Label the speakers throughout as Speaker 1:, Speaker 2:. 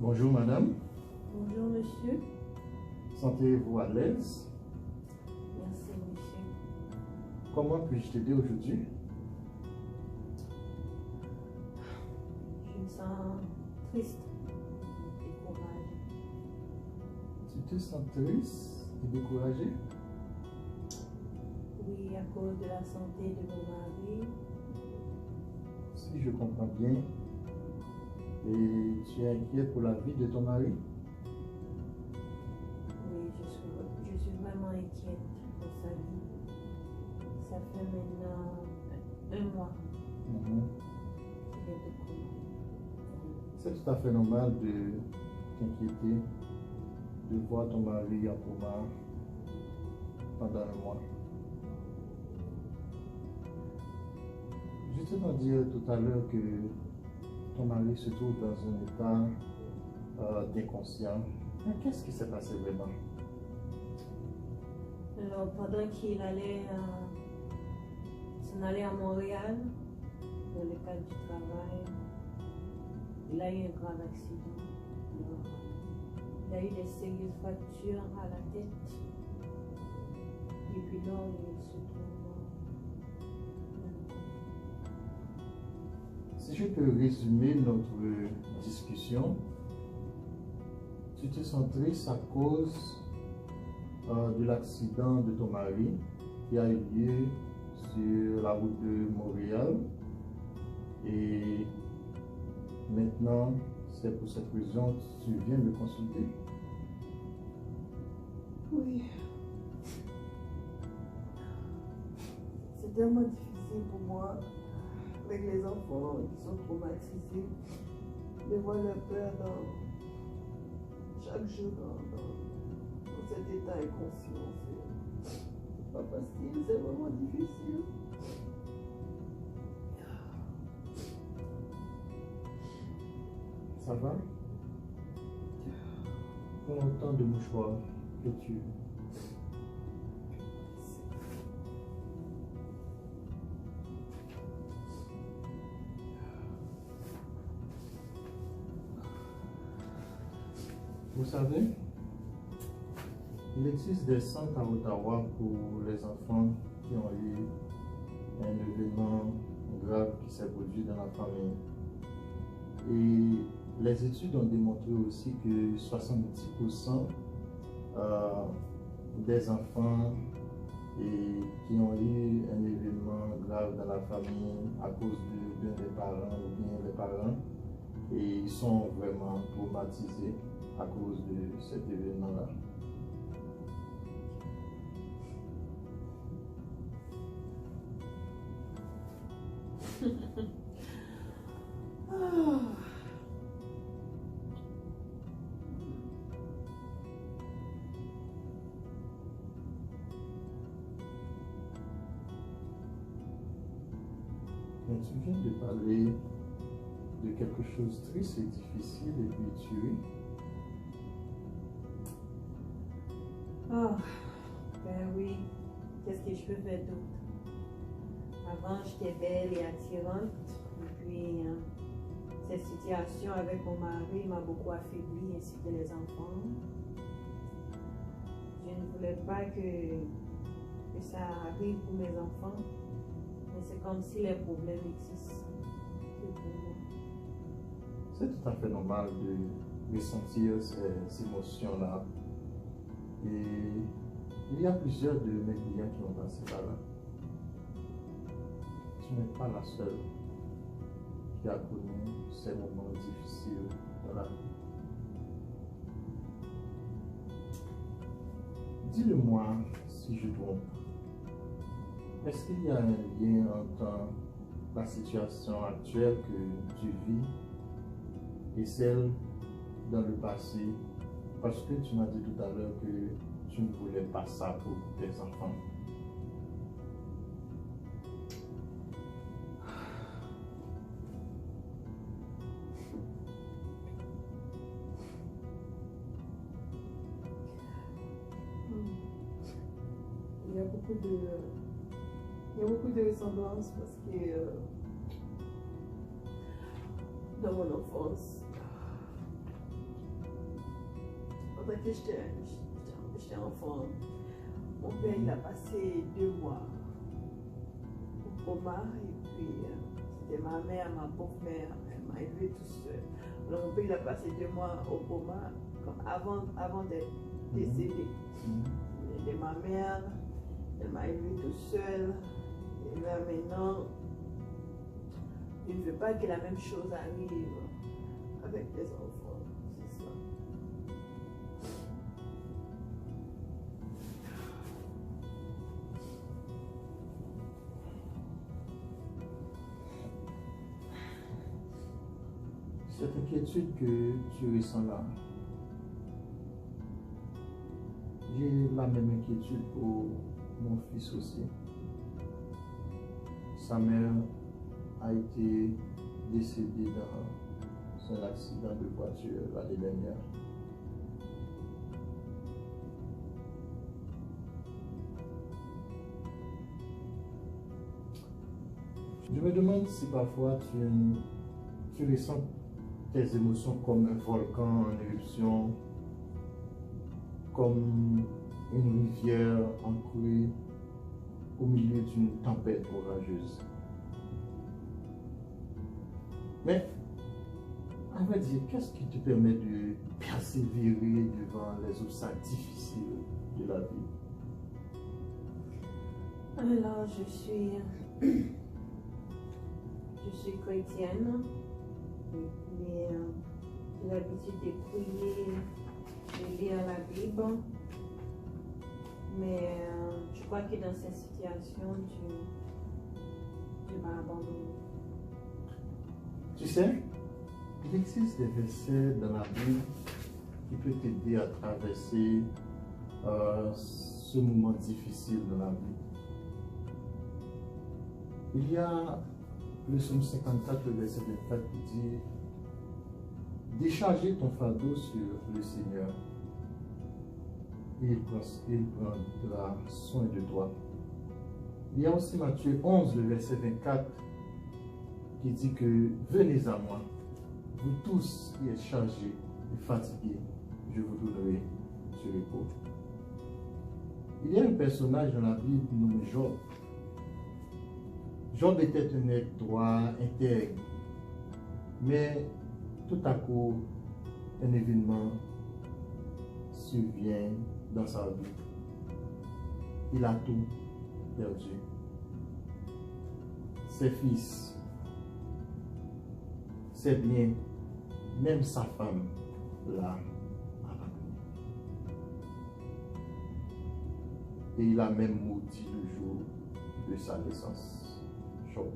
Speaker 1: Bonjour madame,
Speaker 2: Bonjour monsieur.
Speaker 1: sentez-vous à l'aise?
Speaker 2: Merci monsieur.
Speaker 1: Comment puis-je t'aider aujourd'hui?
Speaker 2: Je me sens triste, découragée.
Speaker 1: Tu te sens triste et découragé?
Speaker 2: Oui, à cause de la santé de mon mari.
Speaker 1: Si je comprends bien, et tu es inquiet pour la vie de ton mari?
Speaker 2: Oui, je suis vraiment inquiète pour sa vie. Ça fait maintenant un mois
Speaker 1: Mhm.
Speaker 2: qu'il est de coma.
Speaker 1: C'est tout à fait normal de t'inquiéter de voir ton mari en coma pendant un mois. Je t'ai dit tout à l'heure que ton mari se trouve dans un état d'inconscient. Mais qu'est-ce qui s'est passé vraiment?
Speaker 2: Alors, pendant qu'il allait s'en aller à Montréal, dans le cadre du travail, il a eu un grave accident. Alors, il a eu des sérieuses fractures à la tête. Et puis là, il se trouve.
Speaker 1: Si je peux résumer notre discussion, tu te sens triste à cause de l'accident de ton mari qui a eu lieu sur la route de Montréal. Et maintenant, c'est pour cette raison que tu viens me consulter.
Speaker 3: Oui. C'est tellement difficile pour moi avec les enfants qui sont traumatisés de voir leur père chaque jour dans cet état inconscient. C'est pas facile, c'est vraiment difficile.
Speaker 1: Ça va? Prends autant de mouchoirs que tu veux. Vous savez, il existe des centres à Ottawa pour les enfants qui ont eu un événement grave qui s'est produit dans la famille. Et les études ont démontré aussi que 70% des enfants qui ont eu un événement grave dans la famille à cause d'un des parents ou bien les parents, et ils sont vraiment traumatisés à cause de cet événement-là. Mais tu viens de parler de quelque chose de triste et difficile et puis tu es.
Speaker 2: Ah, ben oui, qu'est-ce que je peux faire d'autre? Avant, j'étais belle et attirante, et puis cette situation avec mon mari m'a beaucoup affaiblie, ainsi que les enfants. Je ne voulais pas que ça arrive pour mes enfants, mais c'est comme si les problèmes existent. C'est pour moi.
Speaker 1: C'est tout à fait normal de ressentir ces émotions-là. Et il y a plusieurs de mes clients qui ont passé par là. Tu n'es pas la seule qui a connu ces moments difficiles dans la vie. Dis-le-moi si je trompe. Est-ce qu'il y a un lien entre la situation actuelle que tu vis et celle dans le passé? Parce que tu m'as dit tout à l'heure que tu ne voulais pas ça pour tes enfants.
Speaker 3: Il y a beaucoup de ressemblances parce que dans mon enfance, pendant que j'étais enfant, mon père il a passé 2 mois au coma et puis c'était ma mère, ma pauvre mère, elle m'a élevée tout seul. Alors mon père il a passé 2 mois au coma comme avant d'être décédé. Et ma mère, elle m'a élevée tout seul. Et là maintenant, je ne veux pas que la même chose arrive avec les enfants. C'est ça.
Speaker 1: Cette inquiétude que tu ressens là, j'ai la même inquiétude pour mon fils aussi. Sa mère a été décédée dans son accident de voiture l'année dernière. Je me demande si parfois tu ressens tes émotions comme un volcan en éruption, comme une rivière ancrée au milieu d'une tempête orageuse. Mais, à vrai dire, qu'est-ce qui te permet de persévérer devant les obstacles difficiles de la vie?
Speaker 2: Alors, je suis chrétienne. Et puis, j'ai l'habitude de prier, de lire la Bible. Mais je crois que dans cette situation, tu m'as abandonné.
Speaker 1: Tu sais, il existe des versets dans la Bible qui peuvent t'aider à traverser ce moment difficile dans la vie. Il y a le psaume 54, le verset 24 qui dit « Déchargez ton fardeau sur le Seigneur, il prendra soin de toi. » Il y a aussi Matthieu 11, le verset 24 qui dit que « Venez à moi, vous tous qui êtes chargés et fatigués, je vous donnerai du repos. » Il y a un personnage dans la Bible nommé Job. Job était un être droit, intègre, mais tout à coup, un événement survient dans sa vie. Il a tout perdu. Ses fils, ses biens, même sa femme l'a abandonné. Et il a même maudit le jour de sa naissance. Job.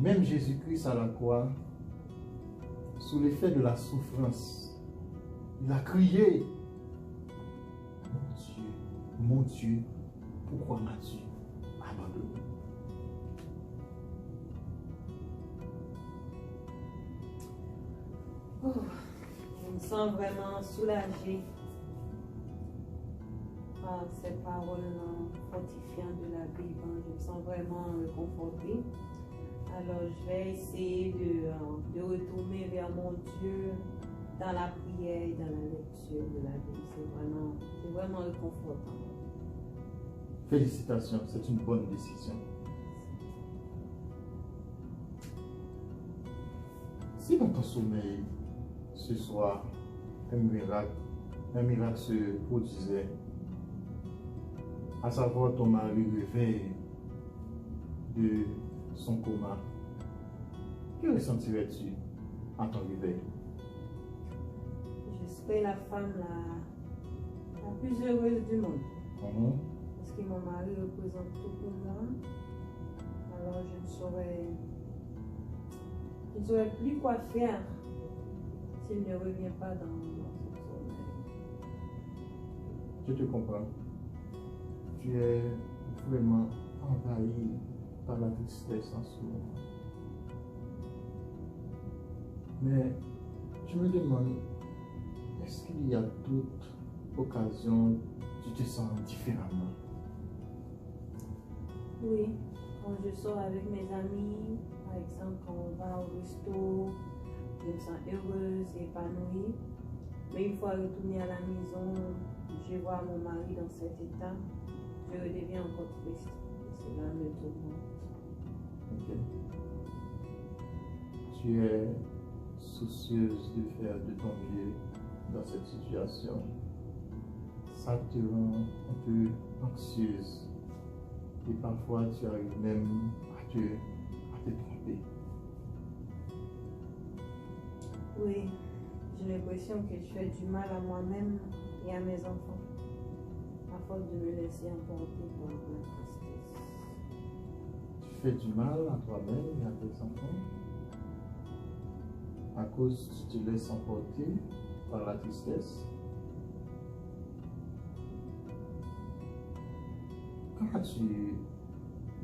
Speaker 1: Même Jésus-Christ à la croix, sous l'effet de la souffrance, il a crié, mon Dieu, pourquoi m'as-tu abandonné?
Speaker 2: Oh, je me sens vraiment soulagée par ces paroles fortifiantes de la Bible. Je me sens vraiment réconfortée. Alors, je vais essayer de retourner vers mon Dieu dans la prière et dans la lecture de la Bible. C'est vraiment réconfortant.
Speaker 1: Félicitations, c'est une bonne décision. Si dans ton sommeil, ce soir, un miracle se produisait, à savoir ton mari réveille de son coma, que ressentirais-tu à ton réveil?
Speaker 2: Je serai la femme la plus heureuse du monde. Parce que mon mari représente tout pour moi. Alors je ne saurais plus quoi faire s'il ne revient pas dans son sommeil.
Speaker 1: Je te comprends. Tu es vraiment envahi par la tristesse en ce moment. Mais je me demande, est-ce qu'il y a toute occasion tu te sens différemment?
Speaker 2: Oui, quand je sors avec mes amis, par exemple quand on va au resto, je me sens heureuse et épanouie. Mais une fois retournée à la maison, je vois mon mari dans cet état, je redeviens encore triste. Et cela me tourmente.
Speaker 1: Ok. Tu es soucieuse de faire de ton mieux dans cette situation. Ça te rend un peu anxieuse. Et parfois, tu arrives même à te tromper.
Speaker 2: Oui, j'ai l'impression que je fais du mal à moi-même et à mes enfants, à force de me laisser emporter par la tristesse.
Speaker 1: Tu fais du mal à toi-même et à tes enfants à cause que tu te laisses emporter par la tristesse. Comment tu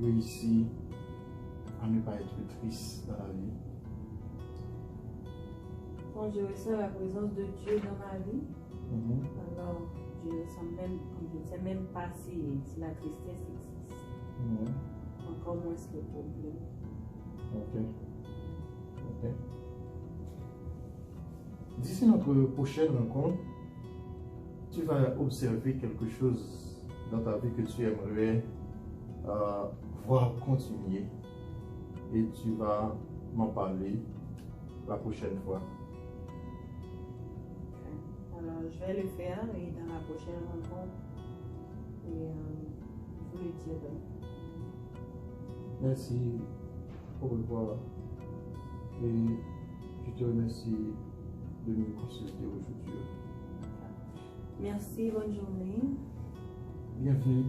Speaker 1: réussis à ne pas être triste dans la vie?
Speaker 2: Quand je ressens la présence de Dieu dans ma vie, alors je ne sais même pas si la tristesse existe. Encore moins le problème.
Speaker 1: Ok. D'ici notre prochaine rencontre, tu vas observer quelque chose dans ta vie que tu aimerais voir continuer et tu vas m'en parler la prochaine fois.
Speaker 2: Alors, je vais le faire et dans la prochaine rencontre, et je vous le dirai.
Speaker 1: Merci. Au revoir. Et je te remercie de me consulter aujourd'hui.
Speaker 2: Merci, bonne journée.
Speaker 1: Bienvenue.